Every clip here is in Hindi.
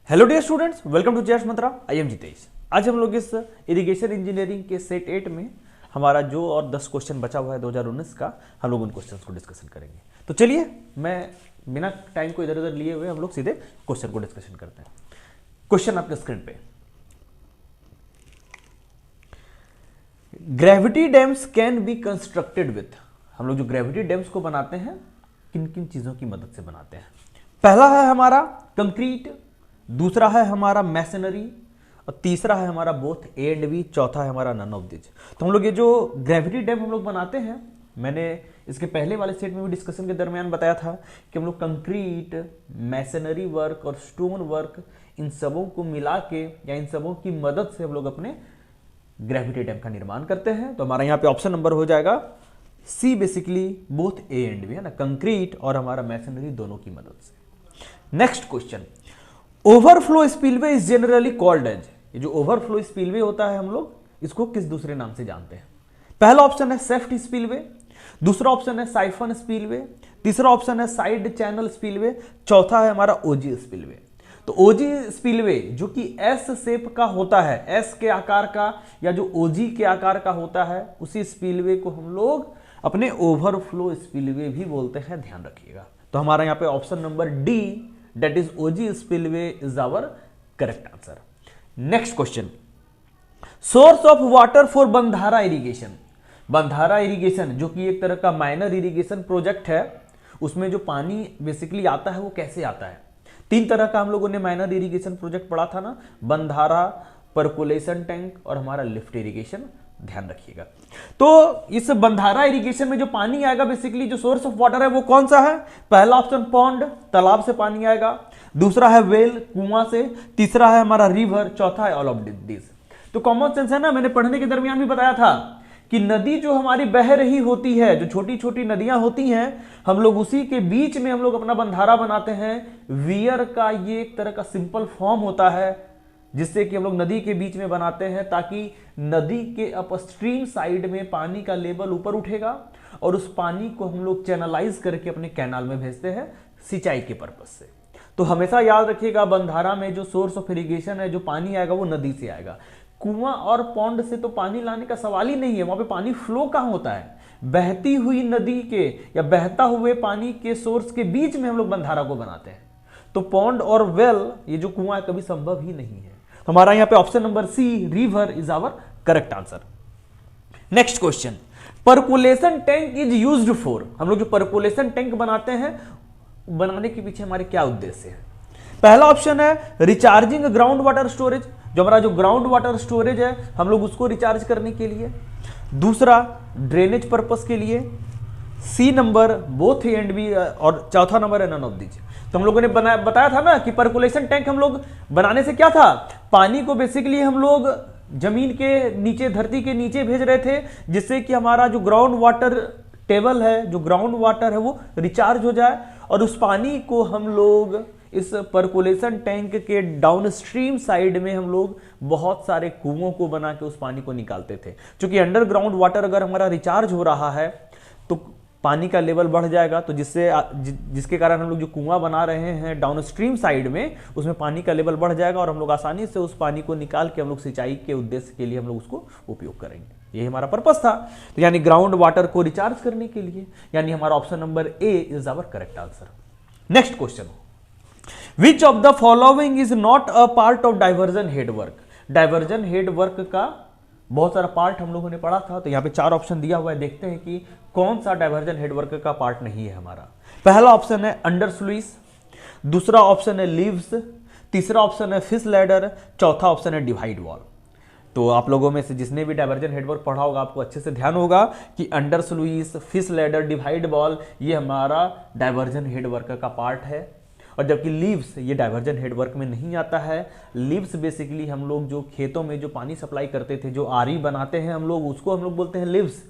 Hello dear students, welcome to Jayash Mantra. I am Jitesh. आज हम लोग इस इरिगेशन इंजीनियरिंग के सेट 8 में हमारा जो और 10 क्वेश्चन बचा हुआ है 2019 का, हम लोग उन क्वेश्चंस को डिस्कशन करेंगे। तो चलिए, मैं बिना टाइम को इधर उधर लिए हुए हम लोग सीधे क्वेश्चन को डिस्कशन करते हैं। क्वेश्चन आपके स्क्रीन पे, gravity dams can be constructed with. हम लोग जो ग्रेविटी डैम्स को बनाते हैं किन किन चीजों की मदद से बनाते हैं। पहला है हमारा कंक्रीट, दूसरा है हमारा मैसनरी और तीसरा है हमारा बोथ ए एंड बी, चौथा है हमारा नन ऑफ दिस। तो हम लोग ये जो ग्रेविटी डैम हम लोग बनाते हैं, मैंने इसके पहले वाले सेट में भी डिस्कशन के दरमियान बताया था कि हम लोग कंक्रीट, मैसनरी वर्क और स्टोन वर्क, इन सबों को मिला के या इन सबों की मदद से हम लोग अपने ग्रेविटी डैम का निर्माण करते हैं। तो हमारा यहाँ पे ऑप्शन नंबर हो जाएगा C, basically both A and B, है ना, कंक्रीट और हमारा मैसनरी दोनों की मदद से। Next question, overflow spillway is generally called as. ये जो ओवरफ्लो स्पिलवे होता है हम लोग इसको किस दूसरे नाम से जानते हैं? पहला ऑप्शन है सेफ्ट स्पिलवे, दूसरा ऑप्शन है साइफन स्पिलवे, तीसरा ऑप्शन है साइड चैनल स्पिलवे, चौथा है हमारा ओजी स्पिलवे। तो ओजी स्पिलवे जो कि एस शेप का होता है, एस के आकार का या जो ओजी के आकार का होता है, उसी स्पिलवे को हम लोग अपने ओवरफ्लो स्पिलवे भी बोलते हैं, ध्यान रखिएगा। तो हमारा यहां पे option number D, that is OG spillway is our correct answer. Next question, source of water for बंधारा इरिगेशन। बंधारा इरिगेशन जो कि एक तरह का माइनर इरिगेशन प्रोजेक्ट है, उसमें जो पानी बेसिकली आता है वो कैसे आता है? तीन तरह का हम लोगों ने माइनर इरिगेशन प्रोजेक्ट पढ़ा था ना, बंधारा, परकोलेशन टैंक और हमारा लिफ्ट इरिगेशन, ध्यान रखिएगा। तो इस बंधारा इरिगेशन में जो पानी आएगा, बेसिकली जो सोर्स ऑफ वाटर है वो कौन सा है? पहला ऑप्शन पॉन्ड, तालाब से पानी आएगा, दूसरा है वेल, कुआं से, तीसरा है हमारा रिवर, चौथा है ऑल ऑफ दिस। तो कॉमन सेंस है ना, मैंने पढ़ने के दरमियान भी बताया था कि नदी जो हमारी बह रही होती है, जो छोटी छोटी नदियां होती हैं, हम लोग उसी के बीच में हम लोग अपना बंधारा बनाते हैं। वियर का ये एक तरह का सिंपल फॉर्म होता है जिससे कि हम लोग नदी के बीच में बनाते हैं, ताकि नदी के अपस्ट्रीम साइड में पानी का लेवल ऊपर उठेगा और उस पानी को हम लोग चैनलाइज करके अपने कैनाल में भेजते हैं सिंचाई के पर्पज से। तो हमेशा याद रखिएगा, बंधारा में जो सोर्स ऑफ इरिगेशन है, जो पानी आएगा वो नदी से आएगा। कुआं और पौंड से तो पानी लाने का सवाल ही नहीं है, वहां पे पानी फ्लो कहां होता है? बहती हुई नदी के या बहता हुए पानी के सोर्स के बीच में हम लोग बंधारा को बनाते हैं। तो पौंड और वेल, ये जो कुआं है, कभी संभव ही नहीं है। हमारा यहां पे option number C, river is our correct answer. Next question, percolation tank is used for. हम लोग जो परकोलेशन टैंक बनाते हैं, बनाने के पीछे हमारे क्या उद्देश्य है? पहला ऑप्शन है रिचार्जिंग ग्राउंड वाटर स्टोरेज, जो हमारा जो ग्राउंड वाटर स्टोरेज है हम लोग उसको रिचार्ज करने के लिए। दूसरा ड्रेनेज पर्पस के लिए। C number both A and B, और चौथा नंबर है नन ऑफ दिस। तो हम लोगों ने बताया था ना कि परकोलेशन टैंक हम लोग बनाने से क्या था, पानी को बेसिकली हम लोग जमीन के नीचे, धरती के नीचे भेज रहे थे, जिससे कि हमारा जो ग्राउंड वाटर टेबल है, जो ग्राउंड वाटर है, वो रिचार्ज हो जाए और उस पानी को हम लोग इस परकोलेशन टैंक के डाउनस्ट्रीम साइड में हम लोग बहुत सारे कुओं को बना के उस पानी को निकालते थे। क्योंकि अंडरग्राउंड वाटर अगर हमारा रिचार्ज हो रहा है तो पानी का लेवल बढ़ जाएगा, तो जिसके कारण हम लोग जो कुआं बना रहे हैं डाउनस्ट्रीम साइड में, उसमें पानी का लेवल बढ़ जाएगा और हम लोग आसानी से उस पानी को निकाल के हम लोग सिंचाई के उद्देश्य के लिए हम लोग उसको उपयोग करेंगे। ये हमारा पर्पस था। तो यानी ग्राउंड वाटर को रिचार्ज करने के लिए, यानी हमारा option number A is our correct answer. Next question, which of the following is not a part of diversion head work. Diversion head work का बहुत सारा पार्ट हम लोगों ने पढ़ा था, तो यहां पे 4 ऑप्शन दिया हुआ है, देखते हैं कि कौन सा डाइवर्जन हेडवर्क का पार्ट नहीं है हमारा। पहला ऑप्शन है अंडर स्लुइस, दूसरा ऑप्शन है लीव्स, तीसरा ऑप्शन है फिश लैडर, चौथा ऑप्शन है डिवाइड वॉल। तो आप लोगों में से जिसने भी डाइवर्जन हेडवर्क पढ़ा होगा, आपको अच्छे से ध्यान होगा कि under sluice, fish ladder, divide wall, ये हमारा डाइवर्जन हेडवर्क का पार्ट है। और जबकि लीव्स ये डाइवर्जन हेडवर्क में नहीं आता है। लीव्स बेसिकली हम लोग जो खेतों में जो पानी सप्लाई करते थे, जो आरी बनाते हैं हम लोग, उसको हम लोग बोलते हैं लीव्स।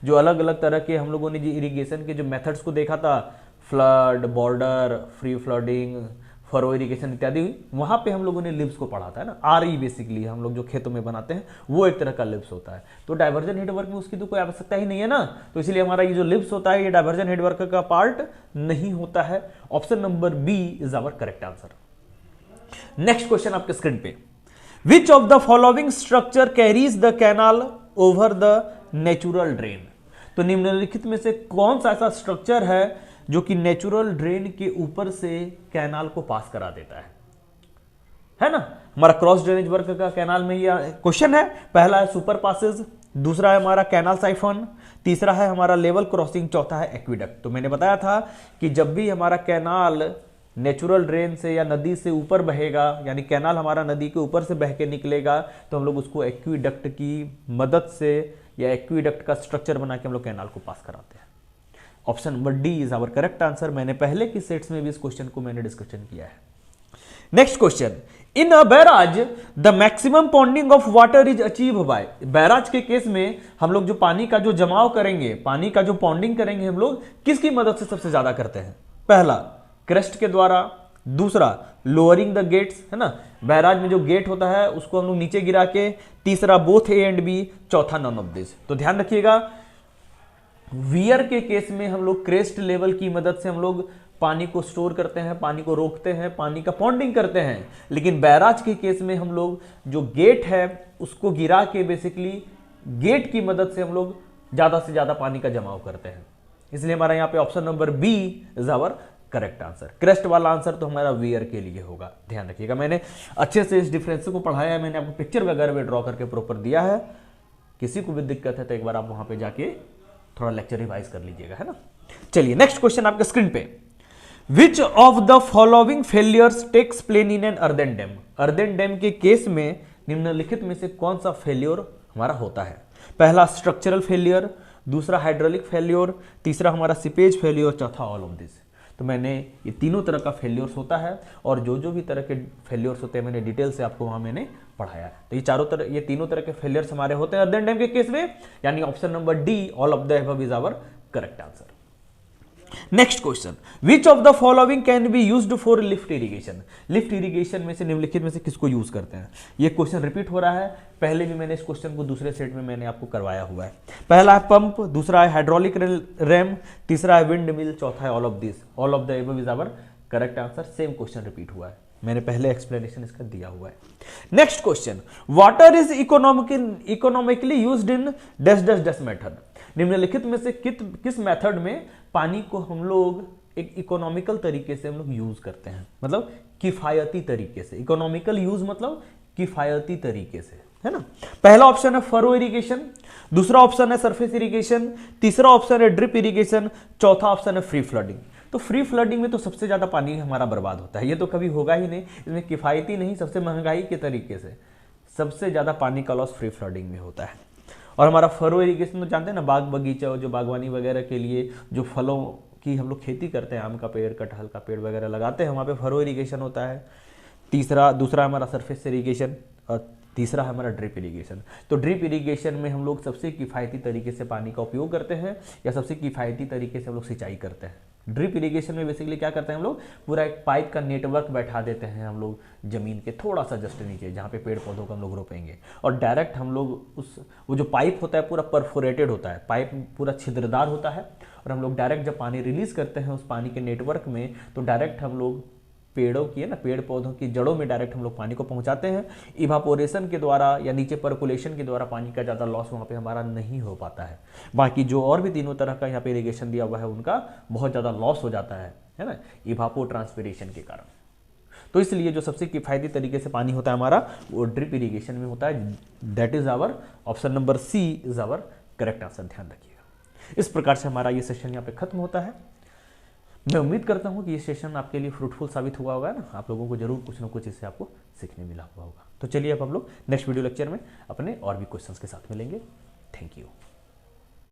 जो अलग अलग तरह के हम लोगों ने जो इरिगेशन के जो मेथड्स को देखा था, flood, border, free flooding, furrow irrigation इत्यादि, वहां पे हम लोगों ने लिव्स को पढ़ा था ना। आरी बेसिकली हम लोग जो खेतों में बनाते हैं वो एक तरह का लिव्स होता है। तो डाइवर्जन हेडवर्क में उसकी तो कोई आवश्यकता ही नहीं है ना, तो इसलिए हमारा ये जो लिव्स होता है ये डाइवर्जन हेडवर्क का पार्ट नहीं होता है। Option number B is our correct answer. Next question आपके स्क्रीन पे, which of the following structure carries the canal over the natural drain. तो निम्नलिखित में से कौन सा ऐसा स्ट्रक्चर है जो कि नेचुरल ड्रेन के ऊपर से कैनाल को पास करा देता है ना। हमारा क्रॉस ड्रेनेज वर्क का कैनाल में ये क्वेश्चन है। पहला है सुपर पासेज, दूसरा है हमारा कैनाल साइफन, तीसरा है हमारा लेवल क्रॉसिंग, चौथा है एक्विडक्ट। तो मैंने बताया था कि जब भी हमारा कैनाल नेचुरल ड्रेन से या नदी से ऊपर बहेगा, यानी कैनाल हमारा नदी के ऊपर से बह के निकलेगा, तो हम लोग उसको एक्विडक्ट की मदद से या एक्विडक्ट का स्ट्रक्चर बना के हम लोग कैनाल को पास कराते हैं। Option number D is our correct answer. मैंने पहले की सेट्स में भी इस क्वेश्चन को मैंने डिस्कशन किया है। Next question, in a barrage the maximum पॉन्डिंग of water is achieve by. Barrage के केस में हम लोग जो पानी का जो जमाव करेंगे, पानी का जो पॉन्डिंग करेंगे, हम लोग किसकी मदद से सबसे ज्यादा करते हैं? पहला क्रेस्ट के द्वारा, दूसरा लोअरिंग द गेट्स, है ना, बैराज में जो गेट होता है उसको हम लोग नीचे गिरा के, तीसरा बोथ ए एंड बी, चौथा नन ऑफ दिस। तो ध्यान रखिएगा, वियर के केस में हम लोग क्रेस्ट लेवल की मदद से हम लोग पानी को स्टोर करते हैं, पानी को रोकते हैं, पानी का पॉन्डिंग करते हैं। लेकिन बैराज के केस में हम लोग जो गेट है उसको गिरा के बेसिकली गेट की मदद से हम लोग ज्यादा से ज्यादा पानी का जमाव करते हैं। इसलिए हमारा यहाँ पे option number B is our correct answer. Crest वाला आंसर तो हमारा वियर के लिए होगा। ध्यान रखिएगा, मैंने अच्छे से इस डिफरेंस को पढ़ाया है, मैंने आपको पिक्चर वगैरह भी ड्रॉ करके प्रॉपर दिया है। किसी को भी दिक्कत है तो एक बार आप वहां पे जाके थोड़ा लेक्चर रिवाइज कर लीजिएगा, है ना। चलिए नेक्स्ट क्वेश्चन आपके स्क्रीन पे, which of the following failures takes place in an earthen dam. Earthen dam के केस में निम्नलिखित में से कौन सा फेल्योर हमारा होता है? पहला स्ट्रक्चरल फेलियर, दूसरा हाइड्रोलिक फेल्योर, तीसरा हमारा सीपेज फेल्योर, चौथा ऑल ऑफ दिस। तो मैंने ये तीनों तरह का फेल्योर्स होता है और जो भी तरह के फेल्योर्स होते हैं मैंने डिटेल से आपको वहां मैंने पढ़ाया है। तो ये तीनों तरह के फेल्योर्स हमारे होते हैं अर्दन डैम के केस में, यानी option number D all of the above is our correct answer. Next question, which of the following can be used for lift irrigation. Lift irrigation में से निम्नलिखित में से किसको यूज करते हैं? ये क्वेश्चन रिपीट हो रहा है, पहले भी मैंने इस क्वेश्चन को दूसरे सेट में मैंने आपको करवाया हुआ है। पहला है पंप, दूसरा है हाइड्रोलिक रैम, तीसरा है विंड मिल, चौथा है all of this. All of the above is our correct answer. Same question repeat हुआ है, मैंने पहले एक्सप्लेनेशन इसका दिया हुआ है। Next question, water is economically used in dash dash dash method. निम्नलिखित में से किस मेथड में पानी को हम लोग एक इकोनॉमिकल तरीके से हम लोग यूज करते हैं, मतलब किफायती तरीके से। इकोनॉमिकल यूज मतलब किफायती तरीके से, है ना। पहला ऑप्शन है फरो इरिगेशन, दूसरा ऑप्शन है सरफेस इरिगेशन, तीसरा ऑप्शन है ड्रिप इरिगेशन, चौथा ऑप्शन है फ्री फ्लडिंग। तो फ्री फ्लडिंग में तो सबसे ज्यादा पानी हमारा बर्बाद होता है, ये तो कभी होगा ही नहीं। इसमें किफायती नहीं, सबसे महंगाई के तरीके से सबसे ज्यादा पानी का लॉस फ्री फ्लडिंग में होता है। और हमारा फरो इरिगेशन तो जानते हैं ना, बाग बगीचा और जो बागवानी वगैरह के लिए जो फलों की हम लोग खेती करते हैं, आम का पेड़, कटहल का पेड़ वगैरह लगाते हैं, वहाँ पे फरो इरिगेशन होता है। दूसरा हमारा सरफेस इरिगेशन और तीसरा है हमारा ड्रिप इरिगेशन। तो ड्रिप इरिगेशन में हम लोग सबसे किफ़ायती तरीके से पानी का उपयोग करते हैं या सबसे किफ़ायती तरीके से हम लोग सिंचाई करते हैं। ड्रिप इरिगेशन में बेसिकली क्या करते हैं हम लोग, पूरा एक पाइप का नेटवर्क बैठा देते हैं हम लोग जमीन के थोड़ा सा जस्ट नीचे, जहाँ पे पेड़ पौधों को हम लोग रोपेंगे, और डायरेक्ट हम लोग वो जो पाइप होता है पूरा परफोरेटेड होता है, पाइप पूरा छिद्रदार होता है, और हम लोग डायरेक्ट जब पानी रिलीज करते हैं उस पानी के नेटवर्क में, तो डायरेक्ट हम लोग पेड़ों की, है ना, पेड़ पौधों की जड़ों में डायरेक्ट हम लोग पानी को पहुंचाते हैं। इवापोरेशन के द्वारा या नीचे परकुलेशन के द्वारा पानी का ज़्यादा लॉस वहाँ पे हमारा नहीं हो पाता है। बाकी जो और भी तीनों तरह का यहाँ पे इरिगेशन दिया हुआ है उनका बहुत ज़्यादा लॉस हो जाता है ना, इवापो ट्रांसपिरेशन के कारण। तो इसलिए जो सबसे किफ़ायती तरीके से पानी होता है हमारा, वो ड्रिप इरिगेशन में होता है। That is our option number C is our correct answer. ध्यान रखिएगा। इस प्रकार से हमारा ये सेशन यहाँ पे खत्म होता है। मैं उम्मीद करता हूँ कि ये सेशन आपके लिए फ्रूटफुल साबित हुआ होगा ना, आप लोगों को जरूर कुछ ना कुछ इससे आपको सीखने मिला हुआ होगा। तो चलिए अब हम लोग नेक्स्ट वीडियो लेक्चर में अपने और भी क्वेश्चंस के साथ मिलेंगे। Thank you.